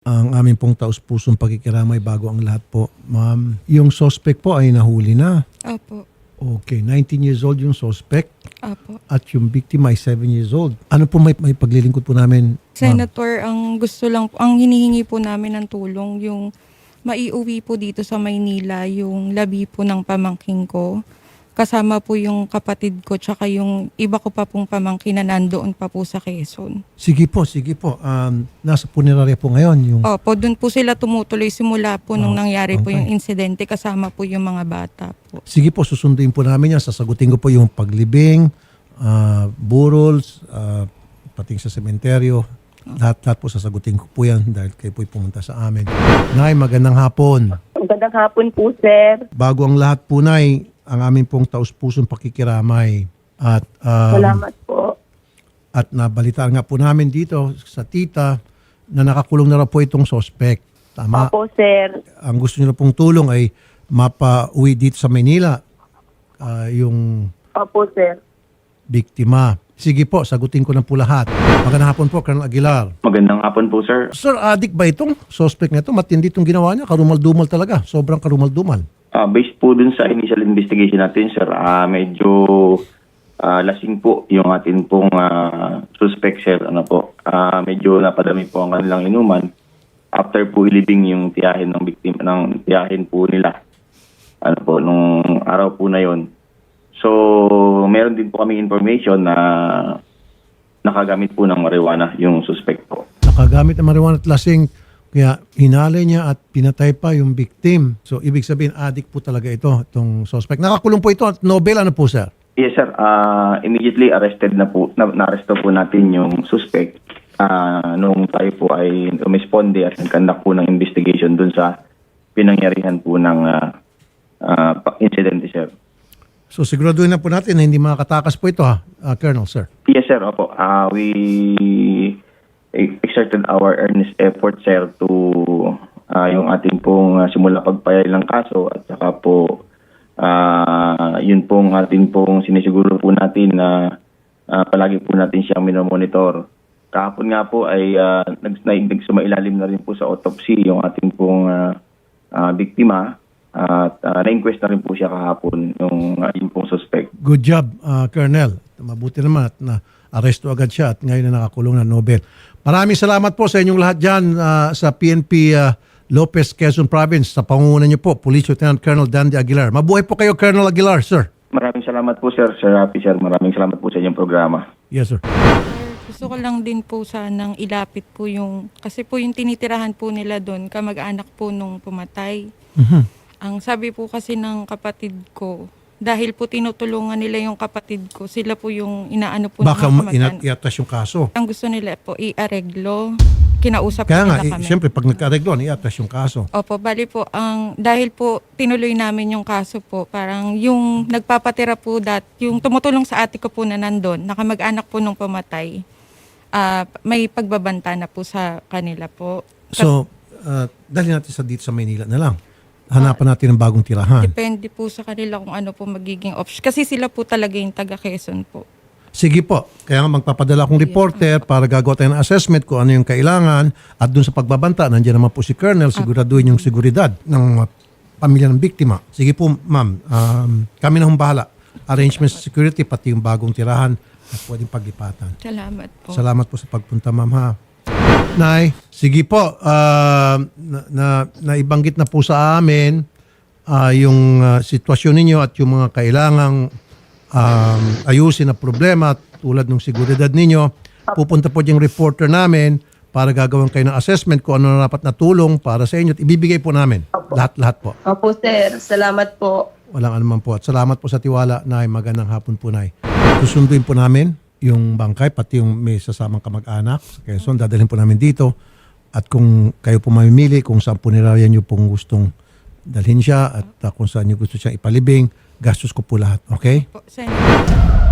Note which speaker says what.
Speaker 1: Ang aming pong taus-pusong pakikiramay bago ang lahat po. Ma'am, yung suspect po ay nahuli na.
Speaker 2: Opo.
Speaker 1: Okay, 19 years old yung suspect
Speaker 2: Opo.
Speaker 1: at yung biktima ay 7 years old. Ano po may paglilingkod po namin, ma'am?
Speaker 2: Senator, ang gusto lang, ang hinihingi po namin ng tulong, yung maiuwi po dito sa Maynila, yung labi po ng pamangking ko. Kasama po yung kapatid ko, tsaka yung iba ko pa pong pamangkin na nandoon pa po sa Quezon.
Speaker 1: Sige po, sige po. Nasa punerarya po ngayon yung...
Speaker 2: Opo, doon po sila tumutuloy simula po nung nangyari po
Speaker 1: okay.
Speaker 2: yung insidente, kasama po yung mga bata po.
Speaker 1: Sige po, susunduin po namin yan. Sasagutin ko po yung paglibing, burals, pating sa sementeryo. Lahat po sasagutin ko po yan dahil kayo po pumunta sa amin. Nay, magandang hapon.
Speaker 3: Magandang hapon po, sir.
Speaker 1: Bago ang lahat po, Nay, ang aming pong taus-pusong pakikiramay. At,
Speaker 3: Salamat po.
Speaker 1: at nabalitaan nga po namin dito sa tita na nakakulong na raw po itong suspect. Tama?
Speaker 3: Opo, sir.
Speaker 1: Ang gusto nyo na pong tulong ay mapa-uwi dito sa Manila yung
Speaker 3: Opo, sir.
Speaker 1: biktima. Sige po, sagutin ko na po lahat. Magandang hapon po, Colonel Aguilar.
Speaker 4: Magandang hapon po, sir.
Speaker 1: Sir, adik ba itong suspect na ito? Matindi itong ginawa niya. Karumal-dumal talaga. Sobrang karumal-dumal.
Speaker 4: Based po dun sa initial investigation natin, sir, medyo lasing po yung atin pong suspect, sir. Medyo napadami po ang kanilang inuman after po ilibing yung tiyahin ng biktima, ng tiyahin po nila. Nung araw po na yon. So, meron din po kami information na nakagamit po ng marijuana yung suspect po.
Speaker 1: Nakagamit ng marijuana at lasing. Kaya hinalay niya at pinatay pa yung victim. So, ibig sabihin, adik po talaga itong suspect. Nakakulong po ito at Nobel. Ano po, sir?
Speaker 4: Yes, sir. Immediately arrested na po, na-arresto po natin yung suspect nung tayo po ay responde at nag-conduct po ng investigation dun sa pinangyarihan po ng incident, sir.
Speaker 1: So, siguraduhin na po natin na hindi makakatakas po ito, Colonel, sir.
Speaker 4: Yes, sir. Opo. We exerted our earnest effort, sir, to yung ating pong simula pagpayal ng kaso at saka po yun pong ating pong sinisiguro po natin na palagi po natin siyang minomonitor. Kahapon nga po ay nagsumailalim na rin po sa autopsy yung ating pong biktima at na-inquest na rin po siya kahapon yung pong suspect.
Speaker 1: Good job, Colonel. Mabuti naman at na-aresto agad siya at ngayon na nakakulong na Nobel. Maraming salamat po sa inyong lahat dyan sa PNP Lopez, Quezon Province. Sa pangunguna niyo po, Police Lieutenant Colonel Dandy Aguilar. Mabuhay po kayo, Colonel Aguilar, sir.
Speaker 4: Maraming salamat po, sir. Sir Rafi, sir. Maraming salamat po sa inyong programa.
Speaker 1: Yes, sir.
Speaker 2: Gusto ko lang din po sanang ilapit po yung, kasi po yung tinitirahan po nila doon, kamag-anak po nung pumatay. Ang sabi po kasi ng kapatid ko, dahil po tinutulungan nila yung kapatid ko, sila po yung inaano po
Speaker 1: Baka
Speaker 2: ng mga kamag-anak.
Speaker 1: iatas yung kaso.
Speaker 2: Ang gusto nila po i-areglo. Kinausap
Speaker 1: Kaya nga,
Speaker 2: nila kami.
Speaker 1: siyempre, pag nagka-areglo, iatas yung kaso.
Speaker 2: Opo, bali po, dahil po tinuloy namin yung kaso po, parang yung nagpapatira po yung tumutulong sa ate ko po na nandun, nakamag-anak po nung pumatay, may pagbabanta na po sa kanila po.
Speaker 1: So, dali natin dito sa Maynila na lang. Hanapan natin ng bagong tirahan.
Speaker 2: Depende po sa kanila kung ano po magiging option. Kasi sila po talaga yung taga Quezon po.
Speaker 1: Sige po. Kaya nga magpapadala akong reporter para gagawa tayo ng assessment kung ano yung kailangan at dun sa pagbabanta, nandiyan naman po si Colonel, siguraduhin yung seguridad ng pamilya ng biktima. Sige po, ma'am. Kami na hong bahala. Arrangement sa security, pati yung bagong tirahan na pwedeng paglipatan.
Speaker 2: Salamat po.
Speaker 1: Salamat po sa pagpunta, ma'am, ha. Nay, sige po. Naibanggit na po sa amin yung sitwasyon ninyo at yung mga kailangang ayusin na problema tulad ng seguridad ninyo. Pupunta po yung reporter namin para gagawin kayo ng assessment kung ano na dapat na tulong para sa inyo at ibibigay po namin. Lahat po.
Speaker 3: Opo, sir. Salamat po.
Speaker 1: Walang anuman po. At salamat po sa tiwala, Nay. Magandang hapon po, Nay. Susunduin po namin yung bangkay, pati yung may sasamang kamag-anak sa Quezon. Dadalhin po namin dito. At kung kayo po mamimili, kung saan po nirarya nyo pong gustong dalhin siya at kung saan nyo gusto siyang ipalibing, gastos ko po lahat. Okay?
Speaker 2: Po, Senator.